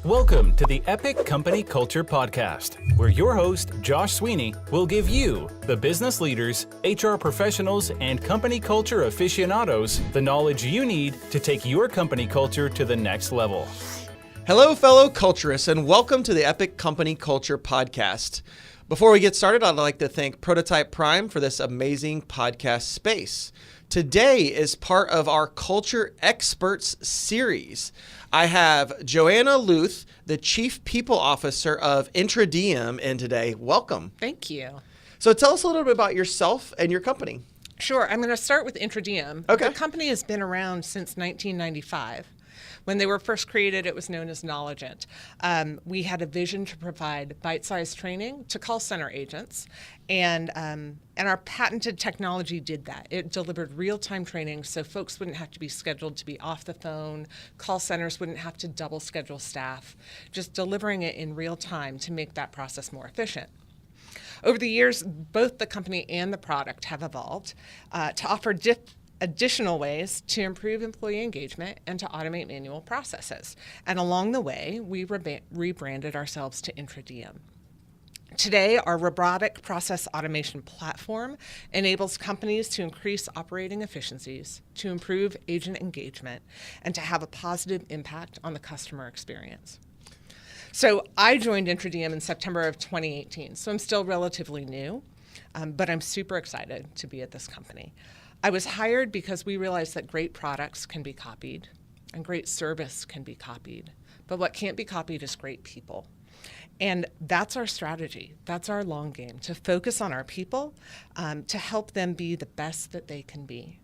Welcome to the Epic Company Culture Podcast, where your host, Josh Sweeney, will give you, the business leaders, HR professionals, and company culture aficionados, the knowledge you need to take your company culture to the next level. Hello, fellow culturists, and welcome to the Epic Company Culture Podcast. Before we get started, I'd like to thank Prototype Prime for this amazing podcast space. Today is part of our Culture Experts series. I have Joanna Luth, the Chief People Officer of Intradiem, in today. Welcome. Thank you. So tell us a little bit about yourself and your company. Sure. I'm going to start with Intradiem. Okay. The company has been around since 1995. When they were first created, it was known as Knowledgeant. We had a vision to provide bite-sized training to call center agents, and our patented technology did that. It delivered real-time training so folks wouldn't have to be scheduled to be off the phone, call centers wouldn't have to double schedule staff, just delivering it in real time to make that process more efficient. Over the years, both the company and the product have evolved to offer additional ways to improve employee engagement and to automate manual processes. And along the way, we rebranded ourselves to Intradiem. Today, our robotic process automation platform enables companies to increase operating efficiencies, to improve agent engagement, and to have a positive impact on the customer experience. So I joined Intradiem in September of 2018, so I'm still relatively new, but I'm super excited to be at this company. I was hired because we realized that great products can be copied and great service can be copied, but what can't be copied is great people. And that's our strategy. That's our long game, to focus on our people, to help them be the best that they can be.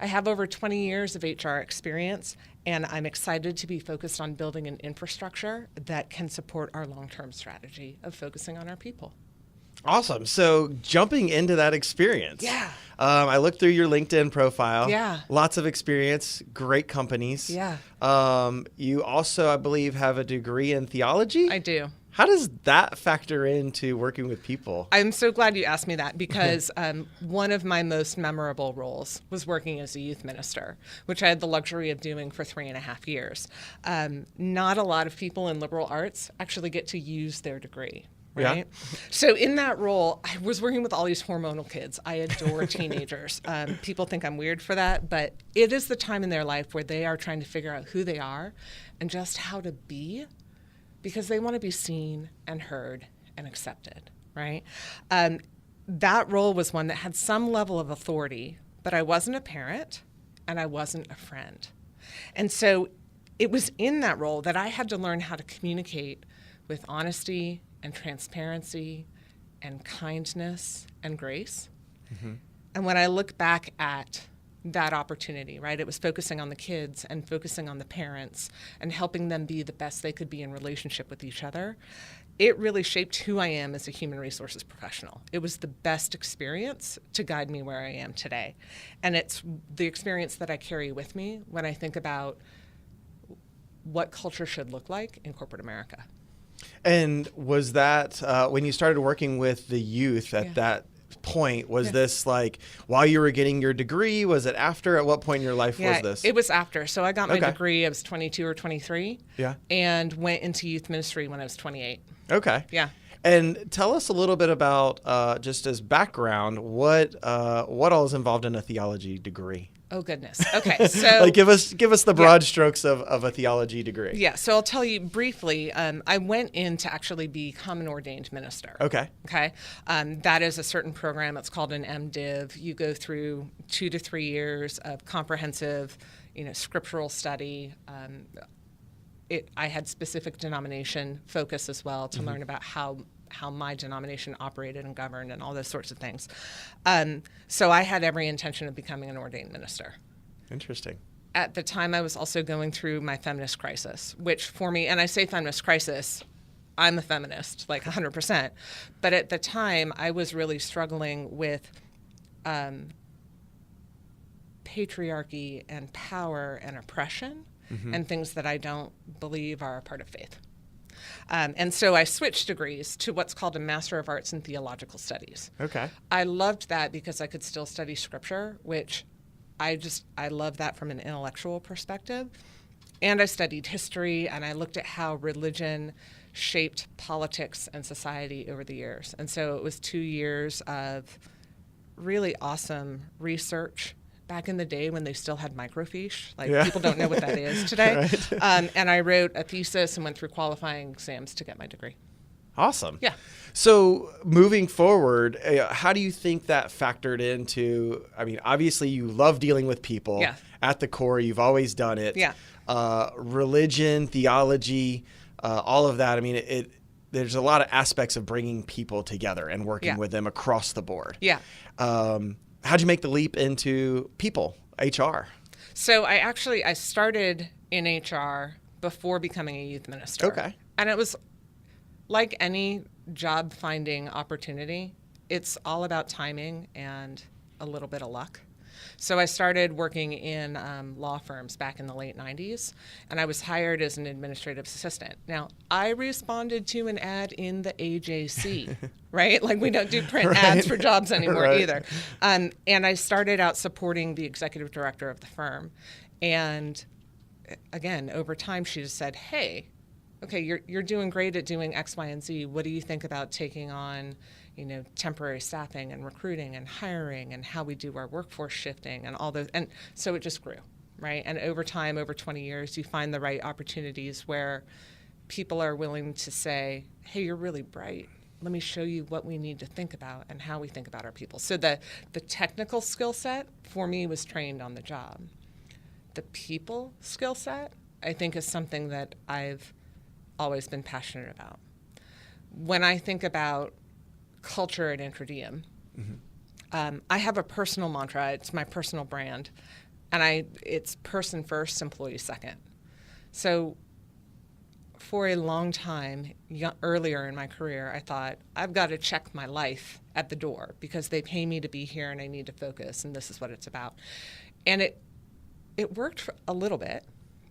I have over 20 years of HR experience, and I'm excited to be focused on building an infrastructure that can support our long-term strategy of focusing on our people. Awesome. So jumping into that experience. Yeah. I looked through your LinkedIn profile. Yeah. Lots of experience, great companies. Yeah. You also, I believe, have a degree in theology. I do. How does that factor into working with people? I'm so glad you asked me that because one of my most memorable roles was working as a youth minister, which I had the luxury of doing for 3.5 years. Not a lot of people in liberal arts actually get to use their degree. Right? Yeah. So in that role, I was working with all these hormonal kids. I adore teenagers. People think I'm weird for that, but it is the time in their life where they are trying to figure out who they are and just how to be, because they want to be seen and heard and accepted, right? That role was one that had some level of authority, but I wasn't a parent and I wasn't a friend. And so it was in that role that I had to learn how to communicate with honesty and transparency and kindness and grace. Mm-hmm. And when I look back at that opportunity, right, it was focusing on the kids and focusing on the parents and helping them be the best they could be in relationship with each other. It really shaped who I am as a human resources professional. It was the best experience to guide me where I am today. And it's the experience that I carry with me when I think about what culture should look like in corporate America. And was that when you started working with the youth at that point, was this like while you were getting your degree? Was it after? At what point in your life was this? It was after. So I got my degree, I was 22 or 23, and went into youth ministry when I was 28. Okay. Yeah. And tell us a little bit about, just as background, what all is involved in a theology degree? Oh, goodness. Okay. So like give us the broad strokes of a theology degree. Yeah. So I'll tell you briefly, I went in to actually become an ordained minister. Okay. Okay. That is a certain program. It's called an MDiv. You go through 2 to 3 years of comprehensive, scriptural study. I had specific denomination focus as well to learn about how my denomination operated and governed and all those sorts of things. So I had every intention of becoming an ordained minister. Interesting. At the time, I was also going through my feminist crisis, which for me, and I say feminist crisis, I'm a feminist, like 100%. But at the time, I was really struggling with patriarchy and power and oppression and things that I don't believe are a part of faith. And so I switched degrees to what's called a Master of Arts in Theological Studies. Okay. I loved that because I could still study scripture, which I love that from an intellectual perspective. And I studied history, and I looked at how religion shaped politics and society over the years. And so it was 2 years of really awesome research back in the day when they still had microfiche. People don't know what that is today. Right. And I wrote a thesis and went through qualifying exams to get my degree. Awesome. Yeah. So moving forward, how do you think that factored into, I mean, obviously you love dealing with people. Yeah. At the core, you've always done it. Yeah. Religion, theology, all of that. I mean, there's a lot of aspects of bringing people together and working with them across the board. Yeah. How'd you make the leap into people, HR? So I started in HR before becoming a youth minister. Okay. And it was like any job finding opportunity, it's all about timing and a little bit of luck. So I started working in law firms back in the late 90s, and I was hired as an administrative assistant. Now, I responded to an ad in the AJC, right? Like, we don't do print ads for jobs anymore either. And I started out supporting the executive director of the firm. And again, over time, she just said, hey, okay, you're doing great at doing X, Y, and Z. What do you think about taking on, temporary staffing and recruiting and hiring and how we do our workforce shifting and all those? And so it just grew, right? And over time, over 20 years, you find the right opportunities where people are willing to say, hey, you're really bright. Let me show you what we need to think about and how we think about our people. So the technical skill set for me was trained on the job. The people skill set, I think, is something that I've always been passionate about. When I think about culture at Intradiem, I have a personal mantra. It's my personal brand, and it's person first, employee second. So for a long time, earlier in my career, I thought, I've got to check my life at the door because they pay me to be here and I need to focus, and this is what it's about. And it worked for a little bit.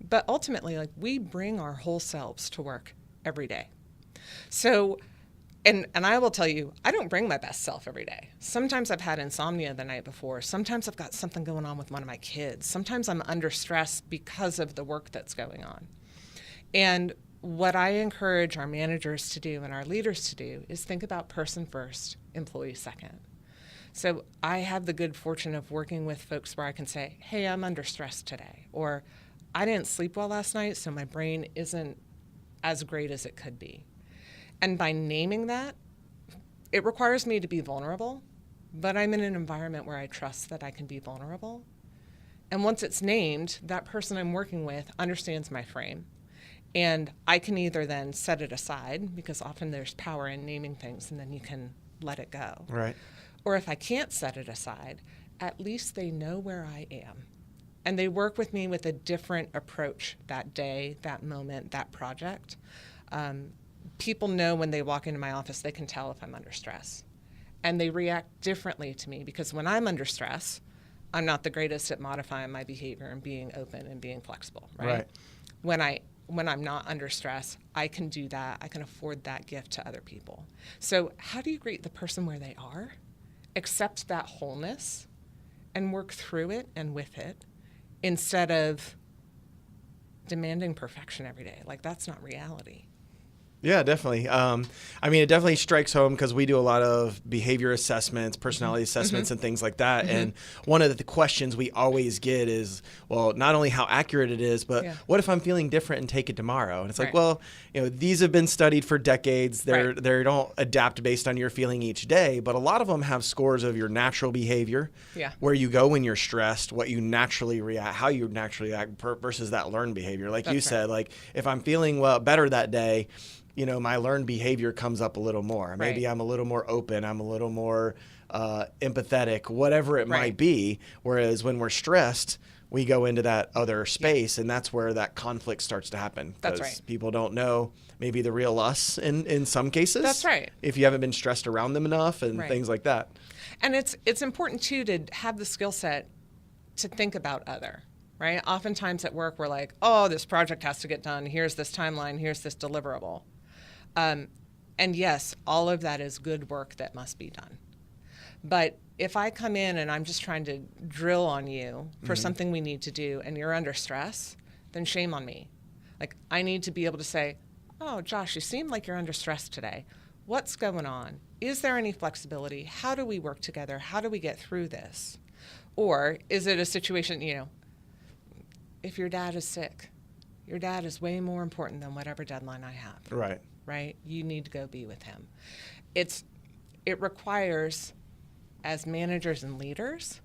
But ultimately, we bring our whole selves to work every day. So, and I will tell you, I don't bring my best self every day. Sometimes I've had insomnia the night before. Sometimes I've got something going on with one of my kids. Sometimes I'm under stress because of the work that's going on. And what I encourage our managers to do and our leaders to do is think about person first, employee second. So I have the good fortune of working with folks where I can say, hey, I'm under stress today, or I didn't sleep well last night, so my brain isn't as great as it could be. And by naming that, it requires me to be vulnerable, but I'm in an environment where I trust that I can be vulnerable. And once it's named, that person I'm working with understands my frame. And I can either then set it aside, because often there's power in naming things, and then you can let it go. Right. Or if I can't set it aside, at least they know where I am. And they work with me with a different approach that day, that moment, that project. People know when they walk into my office, they can tell if I'm under stress. And they react differently to me because when I'm under stress, I'm not the greatest at modifying my behavior and being open and being flexible, right? When I'm not under stress, I can do that. I can afford that gift to other people. So how do you greet the person where they are? Accept that wholeness and work through it and with it, instead of demanding perfection every day. That's not reality. Yeah, definitely. I mean, it definitely strikes home because we do a lot of behavior assessments, personality assessments, and things like that. And one of the questions we always get is, well, not only how accurate it is, but what if I'm feeling different and take it tomorrow? And it's like, well, these have been studied for decades. They don't adapt based on your feeling each day, but a lot of them have scores of your natural behavior, where you go when you're stressed, what you naturally react, how you naturally act versus that learned behavior. Like you said, if I'm feeling better that day, my learned behavior comes up a little more. Maybe I'm a little more open. I'm a little more empathetic, whatever it might be. Whereas when we're stressed, we go into that other space, and that's where that conflict starts to happen. That's right. People don't know maybe the real us in some cases. That's right. If you haven't been stressed around them enough and things like that. And it's important, too, to have the skill set to think about other. Right? Oftentimes at work, we're like, oh, this project has to get done. Here's this timeline. Here's this deliverable. And yes, all of that is good work that must be done. But if I come in and I'm just trying to drill on you for something we need to do and you're under stress, then shame on me. Like, I need to be able to say, oh, Josh, you seem like you're under stress today. What's going on? Is there any flexibility? How do we work together? How do we get through this? Or is it a situation, if your dad is sick, your dad is way more important than whatever deadline I have. Right? You need to go be with him. It requires, as managers and leaders,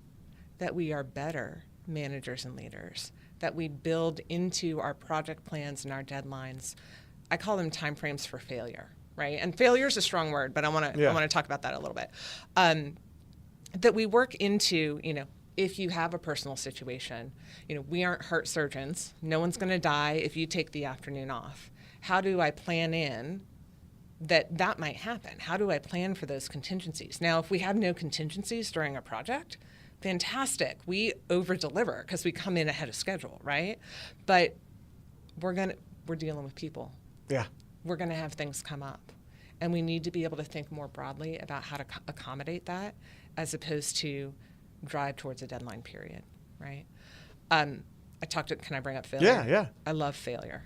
that we are better managers and leaders, that we build into our project plans and our deadlines. I call them timeframes for failure, right? And failure is a strong word, but I want to talk about that a little bit. That we work into, if you have a personal situation, we aren't heart surgeons. No one's going to die if you take the afternoon off. How do I plan in that might happen? How do I plan for those contingencies? Now, if we have no contingencies during a project, fantastic. We over-deliver because we come in ahead of schedule, right? But we're dealing with people. Yeah. We're going to have things come up. And we need to be able to think more broadly about how to accommodate that as opposed to drive towards a deadline period, right? Can I bring up failure? Yeah. I love failure.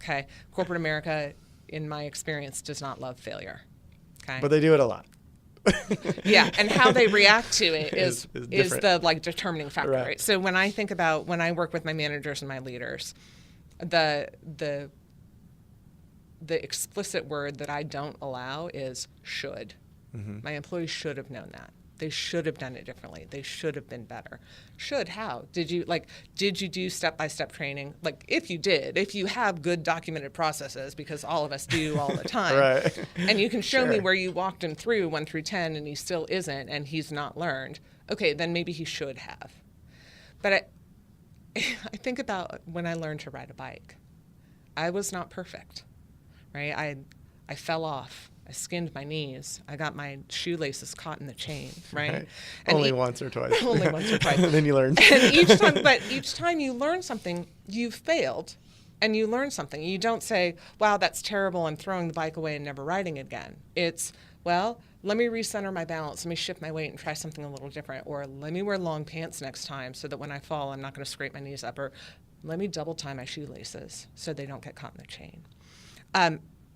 Okay. Corporate America, in my experience, does not love failure. Okay. But they do it a lot. Yeah, and how they react to it is the determining factor, right? So when I work with my managers and my leaders, the explicit word that I don't allow is should. Mm-hmm. My employees should have known that. They should have done it differently. They should have been better. Should how? Did you do step-by-step training? If you have good documented processes, because all of us do all the time. Right. And you can show me where you walked him through 1 through 10 and he still isn't and he's not learned. Okay, then maybe he should have. But I think about when I learned to ride a bike. I was not perfect, right? I fell off. I skinned my knees. I got my shoelaces caught in the chain, right? Only once or twice. Only once or twice. And then you learn. And each time you learn something, you've failed, and you learn something. You don't say, wow, that's terrible, I'm throwing the bike away and never riding again. It's, well, let me recenter my balance, let me shift my weight and try something a little different, or let me wear long pants next time so that when I fall, I'm not going to scrape my knees up, or let me double tie my shoelaces so they don't get caught in the chain.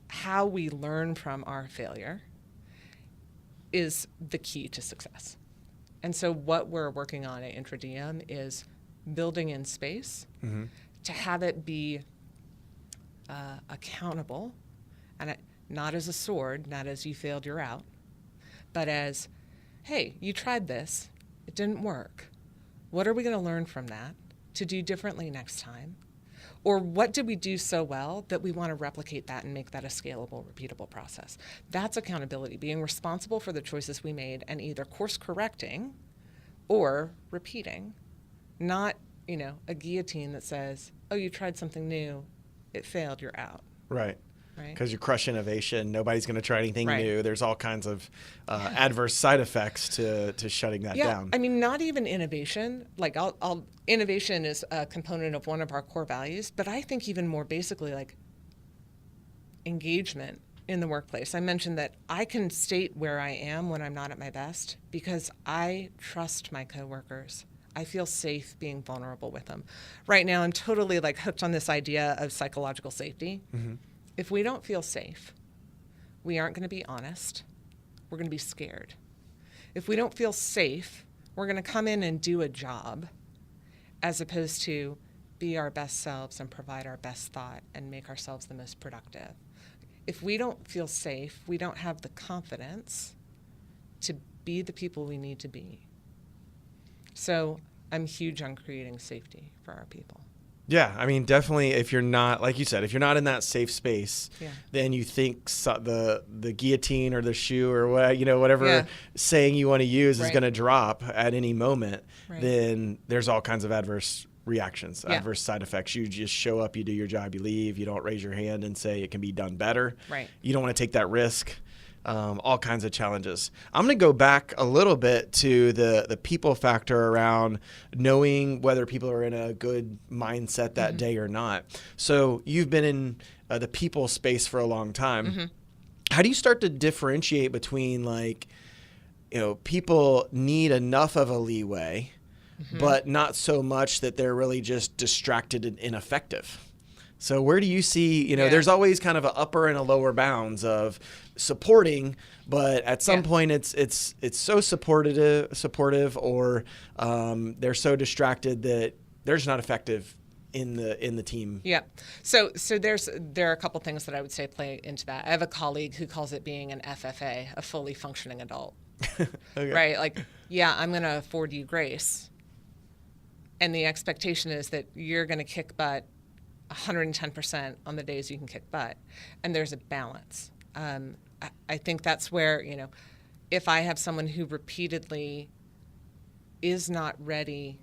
How we learn from our failure is the key to success. And so what we're working on at Intradiem is building in space to have it be accountable, and not as a sword, not as you failed, you're out, but as, hey, you tried this, it didn't work. What are we going to learn from that to do differently next time? Or what did we do so well that we want to replicate that and make that a scalable, repeatable process? That's accountability, being responsible for the choices we made and either course correcting or repeating, not, a guillotine that says, oh, you tried something new, it failed, you're out. Right. Because you crush innovation. Nobody's going to try anything new. There's all kinds of adverse side effects to shutting that down. I mean, not even innovation. Innovation is a component of one of our core values, but I think even more basically, engagement in the workplace. I mentioned that I can state where I am when I'm not at my best because I trust my coworkers. I feel safe being vulnerable with them. Right now, I'm totally hooked on this idea of psychological safety. Mm-hmm. If we don't feel safe, we aren't going to be honest. We're going to be scared. If we don't feel safe, we're going to come in and do a job as opposed to be our best selves and provide our best thought and make ourselves the most productive. If we don't feel safe, we don't have the confidence to be the people we need to be. So I'm huge on creating safety for our people. Yeah, I mean, definitely. If you're not, like you said, if you're not in that safe space, then you think the guillotine or the shoe or whatever saying you want to use is going to drop at any moment. Right. Then there's all kinds of adverse reactions, adverse side effects. You just show up, you do your job, you leave. You don't raise your hand and say it can be done better. Right. You don't want to take that risk. All kinds of challenges. I'm going to go back a little bit to the people factor around knowing whether people are in a good mindset that day or not. So you've been in the people space for a long time. Mm-hmm. How do you start to differentiate between people need enough of a leeway but not so much that they're really just distracted and ineffective. So where do you see, there's always kind of an upper and a lower bounds of supporting, but at some point it's so supportive or they're so distracted that they're just not effective in the team. Yeah. So there are a couple things that I would say play into that. I have a colleague who calls it being an FFA, a fully functioning adult. Okay. Right? Like, yeah, I'm going to afford you grace. And the expectation is that you're going to kick butt 110% on the days you can kick butt. And there's a balance. I think that's where, if I have someone who repeatedly is not ready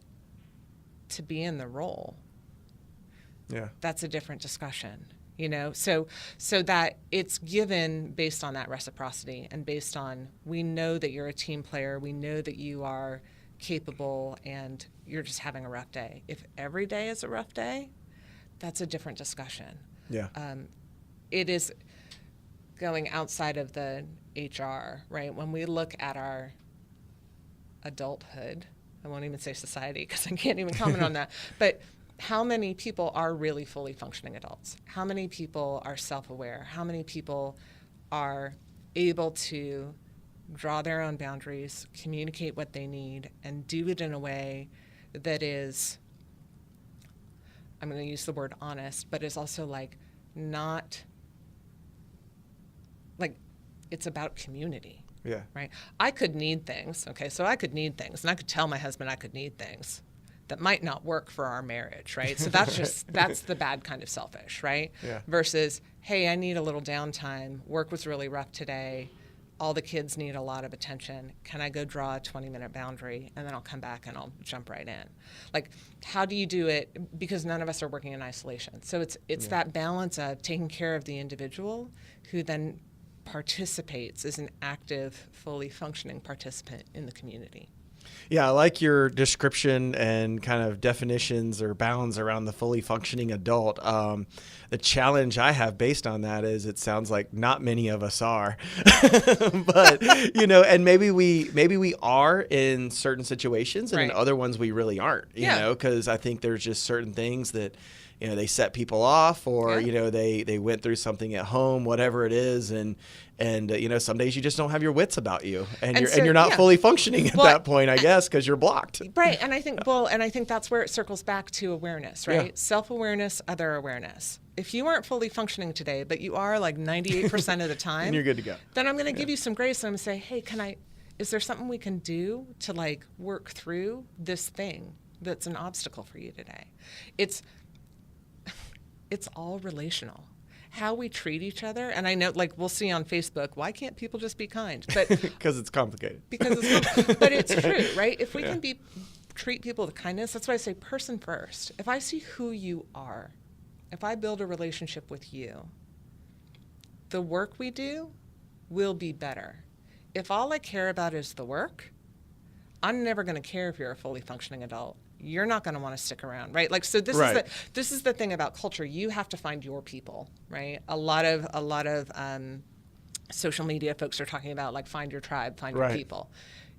to be in the role, that's a different discussion, so that it's given based on that reciprocity and based on, we know that you're a team player, we know that you are capable, and you're just having a rough day. If every day is a rough day, that's a different discussion. Yeah. It is going outside of the HR, right? When we look at our adulthood, I won't even say society because I can't even comment on that, but how many people are really fully functioning adults? How many people are self-aware? How many people are able to draw their own boundaries, communicate what they need, and do it in a way that is, I'm going to use the word honest, but is also not it's about community. Yeah. Right? I could need things. Okay, so I could need things, and I could tell my husband I could need things that might not work for our marriage, right? So that's that's the bad kind of selfish, right? Yeah. Versus, hey, I need a little downtime. Work was really rough today. All the kids need a lot of attention. Can I go draw a 20-minute boundary, and then I'll come back and I'll jump right in? How do you do it? Because none of us are working in isolation. So it's that balance of taking care of the individual who then participates as an active, fully functioning participant in the community. Yeah, I like your description and kind of definitions or bounds around the fully functioning adult. The challenge I have based on that is it sounds like not many of us are, but and maybe we are in certain situations, and in other ones we really aren't. You know, because I think there's just certain things that they set people off, or they went through something at home, whatever it is, and some days you just don't have your wits about you, and you're not fully functioning at that point, I guess, because you're blocked. Right, and I think that's where it circles back to awareness, right? Yeah. Self-awareness, other awareness. If you aren't fully functioning today, but you are 98% of the time, and you're good to go. Then I'm going to give you some grace, and I'm going to say, hey, is there something we can do to work through this thing that's an obstacle for you today? It's all relational. How we treat each other, and I know, we'll see on Facebook, why can't people just be kind? But because it's complicated. But it's true, right? If we can treat people with kindness, that's why I say person first. If I see who you are, if I build a relationship with you, the work we do will be better. If all I care about is the work, I'm never going to care if you're a fully functioning adult. You're not going to want to stick around, right? This is the thing about culture. You have to find your people, right? A lot of social media folks are talking about find your tribe, find your people.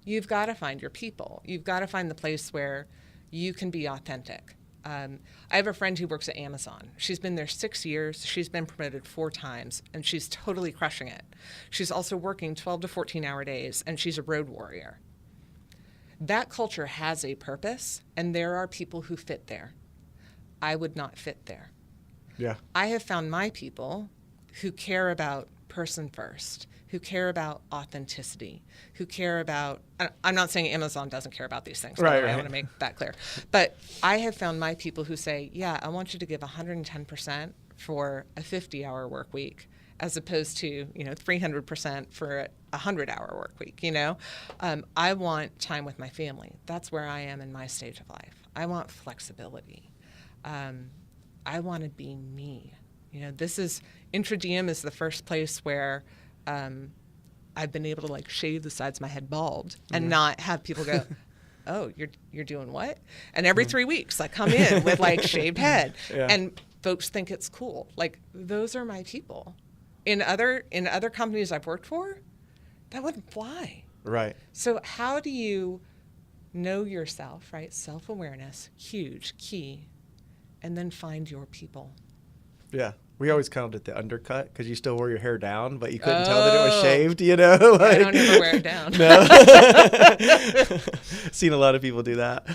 You've got to find your people. You've got to find the place where you can be authentic. I have a friend who works at Amazon. She's been there 6 years. She's been promoted 4 times, and she's totally crushing it. She's also working 12 to 14-hour days, and she's a road warrior. That culture has a purpose, and there are people who fit there. I would not fit there. Yeah. I have found my people who care about person first, who care about authenticity, who care about, I'm not saying Amazon doesn't care about these things, right. I want to make that clear. But I have found my people who say, yeah, I want you to give 110% for a 50-hour work week, as opposed to 300% for a 100-hour work week. I want time with my family. That's where I am in my stage of life. I want flexibility. I want to be me. This is Intradiem is the first place where I've been able to shave the sides of my head bald and not have people go, oh, you're doing what? And every 3 weeks I come in with shaved head, and folks think it's cool. Those are my people. In other companies I've worked for, that wouldn't fly. Right. So how do you know yourself, right? Self-awareness, huge, key. And then find your people. Yeah. We always called it the undercut because you still wore your hair down, but you couldn't tell that it was shaved, you know? Like, I don't ever wear it down. No. Seen a lot of people do that.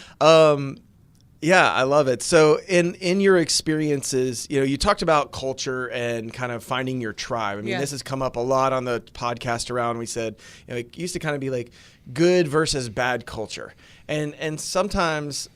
Yeah, I love it. So in your experiences, you talked about culture and kind of finding your tribe. I mean, this has come up a lot on the podcast around. We said, it used to kind of be like good versus bad culture. And sometimes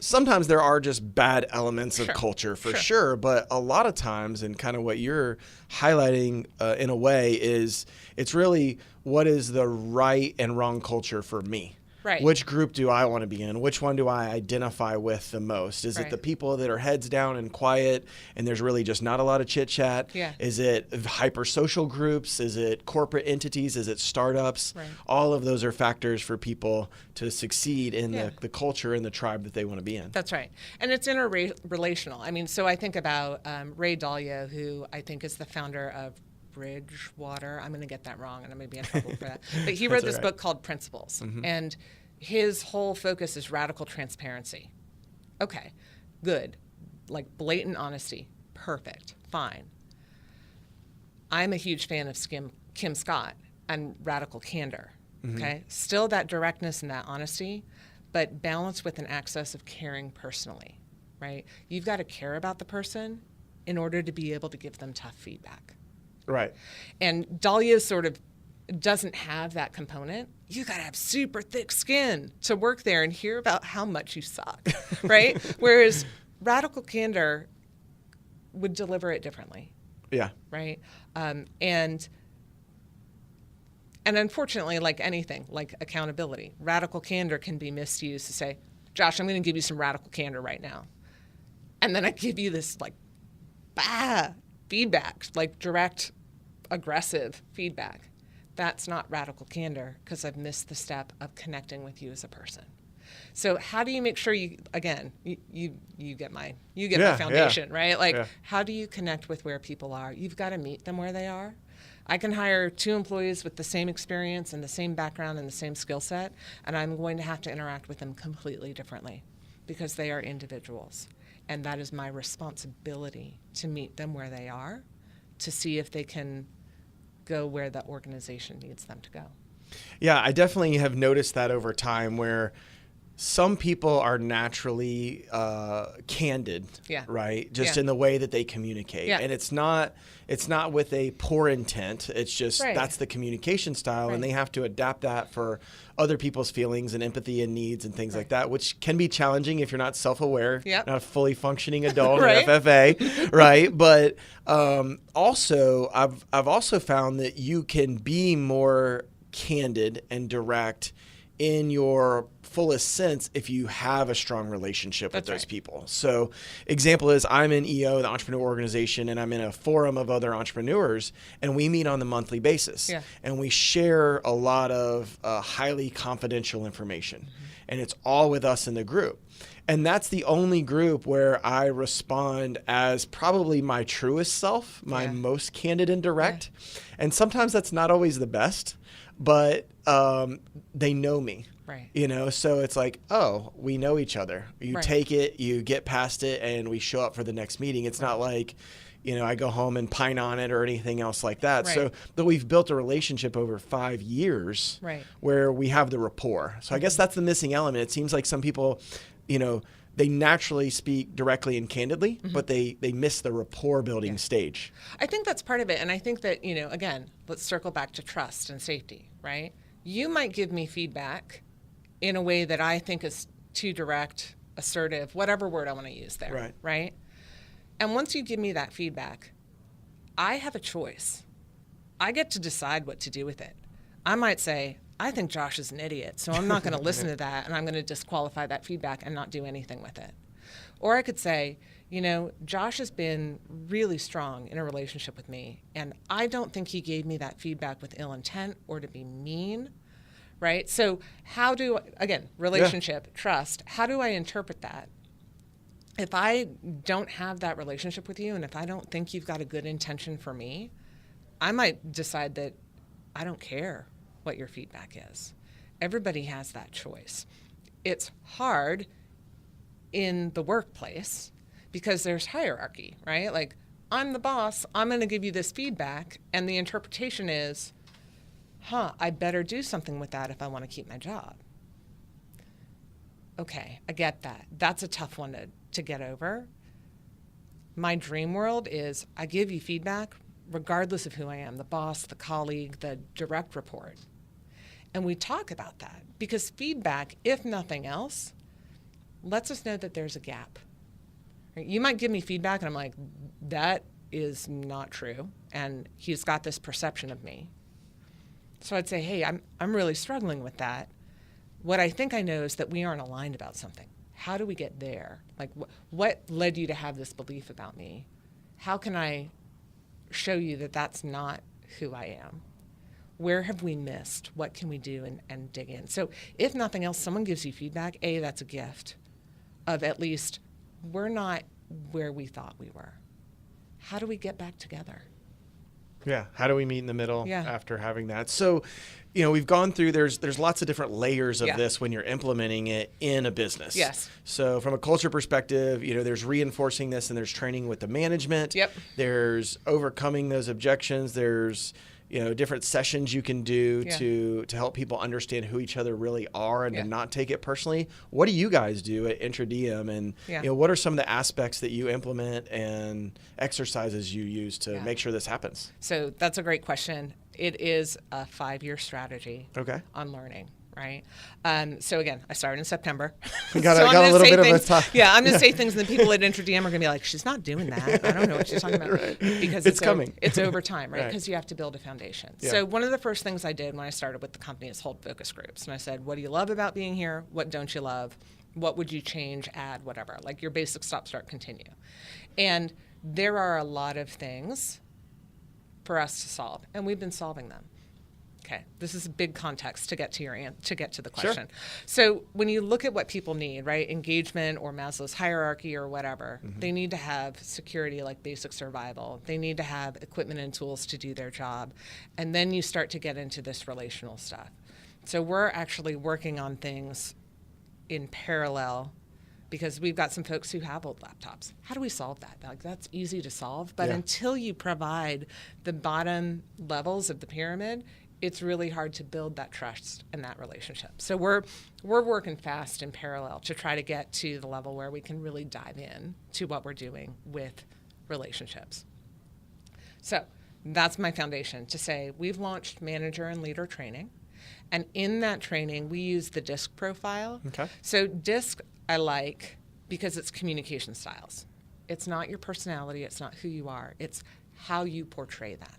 there are just bad elements of culture for sure. But a lot of times, and kind of what you're highlighting in a way, is it's really what is the right and wrong culture for me. Right. Which group do I want to be in? Which one do I identify with the most? Is it the people that are heads down and quiet and there's really just not a lot of chit chat? Yeah. Is it hyper social groups? Is it corporate entities? Is it startups? Right. All of those are factors for people to succeed in the culture and the tribe that they want to be in. That's right. And it's interrelational. I mean, so I think about Ray Dalio, who I think is the founder of Bridgewater. I'm going to get that wrong and I'm going to be in trouble for that. But he wrote this book called Principles. Mm-hmm. And his whole focus is radical transparency. Okay, good. Like blatant honesty. Perfect. Fine. I'm a huge fan of Kim Scott and radical candor. Mm-hmm. Okay? Still that directness and that honesty, but balanced with an access of caring personally, right? You've got to care about the person in order to be able to give them tough feedback. Right. And Dalio sort of doesn't have that component. You got to have super thick skin to work there and hear about how much you suck, right? Whereas radical candor would deliver it differently. Yeah. Right. And unfortunately, like anything, like accountability, radical candor can be misused to say, Josh, I'm going to give you some radical candor right now. And then I give you this like, feedback, like direct, aggressive feedback. That's not radical candor because I've missed the step of connecting with you as a person. So how do you make sure you get my foundation, right? Like how do you connect with where people are? You've got to meet them where they are. I can hire 2 employees with the same experience and the same background and the same skill set, and I'm going to have to interact with them completely differently because they are individuals. And that is my responsibility to meet them where they are, to see if they can go where the organization needs them to go. Yeah, I definitely have noticed that over time where some people are naturally candid, right? Just in the way that they communicate. Yeah. And it's not with a poor intent. It's just that's the communication style, and they have to adapt that for other people's feelings and empathy and needs and things like that, which can be challenging if you're not self-aware, not a fully functioning adult in FFA, right? But also, I've also found that you can be more candid and direct in your fullest sense if you have a strong relationship with those people. So example is I'm in EO, the entrepreneur organization, and I'm in a forum of other entrepreneurs, and we meet on the monthly basis. Yeah. And we share a lot of highly confidential information. Mm-hmm. And it's all with us in the group. And that's the only group where I respond as probably my truest self, my most candid and direct. Yeah. And sometimes that's not always the best, but they know me. Right. So it's like, oh, we know each other. You take it, you get past it, and we show up for the next meeting. It's not like, I go home and pine on it or anything else like that. Right. So, but we've built a relationship over 5 years where we have the rapport. So I guess that's the missing element. It seems like some people, they naturally speak directly and candidly, but they miss the rapport building stage. I think that's part of it. And I think that, again, let's circle back to trust and safety, right? You might give me feedback in a way that I think is too direct, assertive, whatever word I want to use there, right? And once you give me that feedback, I have a choice. I get to decide what to do with it. I might say, I think Josh is an idiot, so I'm not going to listen to that, and I'm going to disqualify that feedback and not do anything with it. Or I could say, Josh has been really strong in a relationship with me, and I don't think he gave me that feedback with ill intent or to be mean, right? So relationship, trust, how do I interpret that? If I don't have that relationship with you, and if I don't think you've got a good intention for me, I might decide that I don't care what your feedback is. Everybody has that choice. it's hard in the workplace because there's hierarchy, right? Like, I'm the boss, I'm going to give you this feedback, and the interpretation is, I better do something with that if I want to keep my job. Okay, I get that. That's a tough one to get over. My dream world is I give you feedback regardless of who I am, the boss, the colleague, the direct report. And we talk about that because feedback, if nothing else, lets us know that there's a gap. Right? You might give me feedback and I'm like, that is not true. And he's got this perception of me. So I'd say, hey, I'm really struggling with that. What I think I know is that we aren't aligned about something. How do we get there? Like, what led you to have this belief about me? How can I show you that that's not who I am? Where have we missed? What can we do and dig in? So if nothing else, someone gives you feedback, that's a gift of at least we're not where we thought we were. How do we get back together? Yeah. How do we meet in the middle Yeah. after having that? So, we've gone through, there's lots of different layers of Yeah. this when you're implementing it in a business. Yes. So from a culture perspective, there's reinforcing this and there's training with the management. Yep. There's overcoming those objections. There's, different sessions you can do Yeah. to help people understand who each other really are and Yeah. to not take it personally. What do you guys do at Intradiem? And, Yeah. what are some of the aspects that you implement and exercises you use to Yeah. make sure this happens? So that's a great question. It is a 5-year strategy Okay. on learning, right? So again, I started in September. Got So a I'm gonna little say bit of a things, time. Yeah, I'm going to say things, and the people at Intradiem are going to be like, she's not doing that. I don't know what she's talking about. Right. Because It's coming. It's over time, right? Right. Because you have to build a foundation. Yeah. So one of the first things I did when I started with the company is hold focus groups. And I said, what do you love about being here? What don't you love? What would you change, add, whatever? Like your basic stop, start, continue. And there are a lot of things for us to solve, and we've been solving them. Okay, this is a big context to get to the question. Sure. So when you look at what people need, right, engagement or Maslow's hierarchy or whatever, they need to have security like basic survival. They need to have equipment and tools to do their job. And then you start to get into this relational stuff. So we're actually working on things in parallel because we've got some folks who have old laptops. How do we solve that? Like, that's easy to solve, but Yeah. until you provide the bottom levels of the pyramid, it's really hard to build that trust and that relationship. So we're working fast in parallel to try to get to the level where we can really dive in to what we're doing with relationships. So that's my foundation to say we've launched manager and leader training. And in that training, we use the DISC profile. Okay. So DISC I like because it's communication styles. It's not your personality. It's not who you are. It's how you portray that.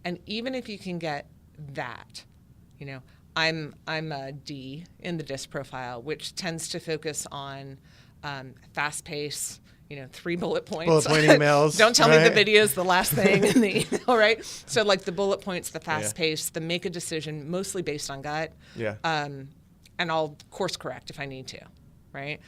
And even if you can get that, I'm a D in the DISC profile, which tends to focus on fast pace, 3 bullet points. Bullet point emails. Don't tell me right? the video is the last thing in the email, right? So like the bullet points, the fast pace, the make a decision, mostly based on gut. Yeah. And I'll course correct if I need to, right?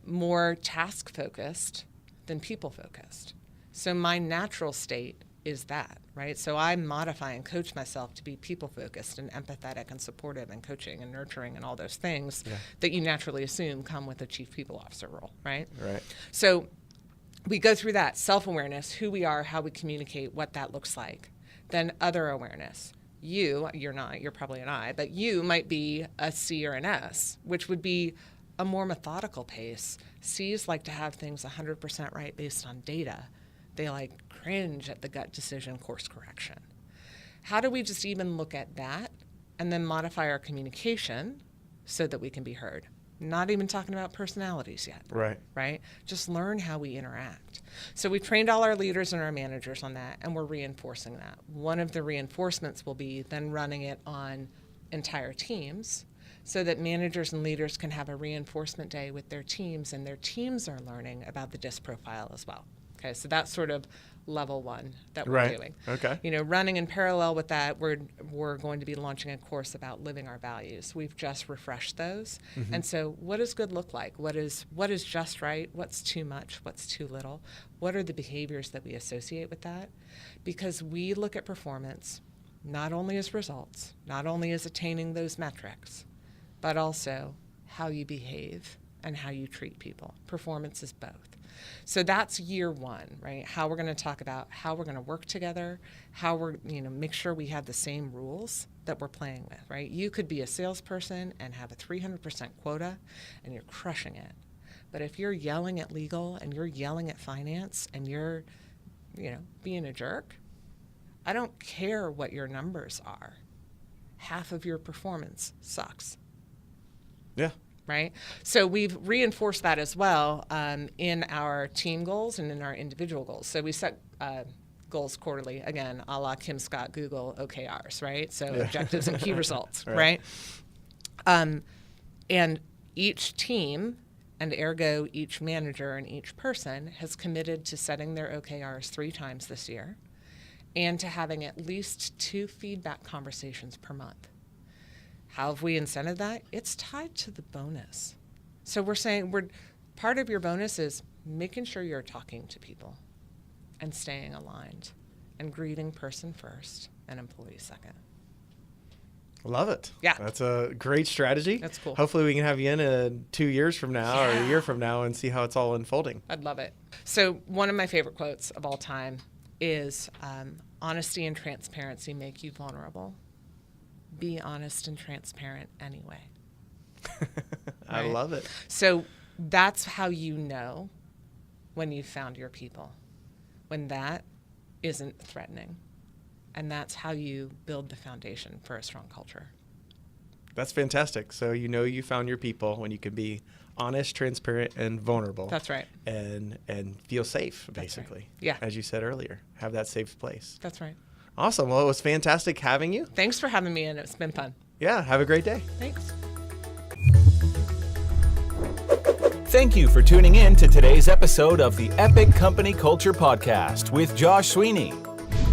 More task focused than people focused. So my natural state is that, right? So I modify and coach myself to be people focused and empathetic and supportive and coaching and nurturing and all those things that you naturally assume come with a chief people officer role, right? Right. So we go through that self-awareness, who we are, how we communicate, what that looks like. Then other awareness. You're not, you're probably an I, but you might be a C or an S, which would be a more methodical pace. C's like to have things 100% right based on data. They like cringe at the gut decision course correction. How do we just even look at that and then modify our communication so that we can be heard? Not even talking about personalities yet. Right? Just learn how we interact. So we trained all our leaders and our managers on that, and we're reinforcing that. One of the reinforcements will be then running it on entire teams so that managers and leaders can have a reinforcement day with their teams, and their teams are learning about the DISC profile as well. Okay, so that's sort of level one that we're doing. Okay. Running in parallel with that, we're going to be launching a course about living our values. We've just refreshed those. And so what does good look like? What is just right? What's too much? What's too little? What are the behaviors that we associate with that? Because we look at performance not only as results, not only as attaining those metrics, but also how you behave and how you treat people. Performance is both. So that's year one, right? How we're going to talk about how we're going to work together, how we're, make sure we have the same rules that we're playing with, right? You could be a salesperson and have a 300% quota and you're crushing it. But if you're yelling at legal and you're yelling at finance and you're, being a jerk, I don't care what your numbers are. Half of your performance sucks. Yeah. Right? So we've reinforced that as well in our team goals and in our individual goals. So we set goals quarterly, again, a la Kim Scott Google OKRs, right? So objectives and key results, right? And each team, and ergo each manager and each person, has committed to setting their OKRs 3 times this year and to having at least 2 feedback conversations per month. How have we incented that? It's tied to the bonus. So we're saying part of your bonus is making sure you're talking to people and staying aligned and greeting person first and employee second. Love it. Yeah. That's a great strategy. That's cool. Hopefully we can have you in 2 years from now or a year from now and see how it's all unfolding. I'd love it. So one of my favorite quotes of all time is honesty and transparency make you vulnerable. Be honest and transparent anyway. I love it. So that's how you know when you've found your people, when that isn't threatening. And that's how you build the foundation for a strong culture. That's fantastic. So you found your people when you can be honest, transparent, and vulnerable. That's right. And feel safe, basically. Right. Yeah. As you said earlier, have that safe place. That's right. Awesome. Well, it was fantastic having you. Thanks for having me in. It's been fun. Yeah. Have a great day. Thanks. Thank you for tuning in to today's episode of the Epic Company Culture Podcast with Josh Sweeney.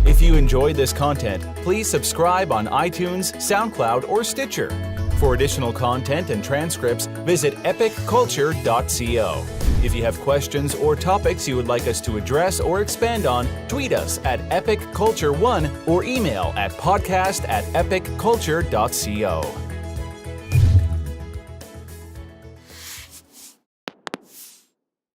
If you enjoyed this content, please subscribe on iTunes, SoundCloud, or Stitcher. For additional content and transcripts, visit epicculture.co. If you have questions or topics you would like us to address or expand on, tweet us at epicculture1 or email at podcast@epicculture.co.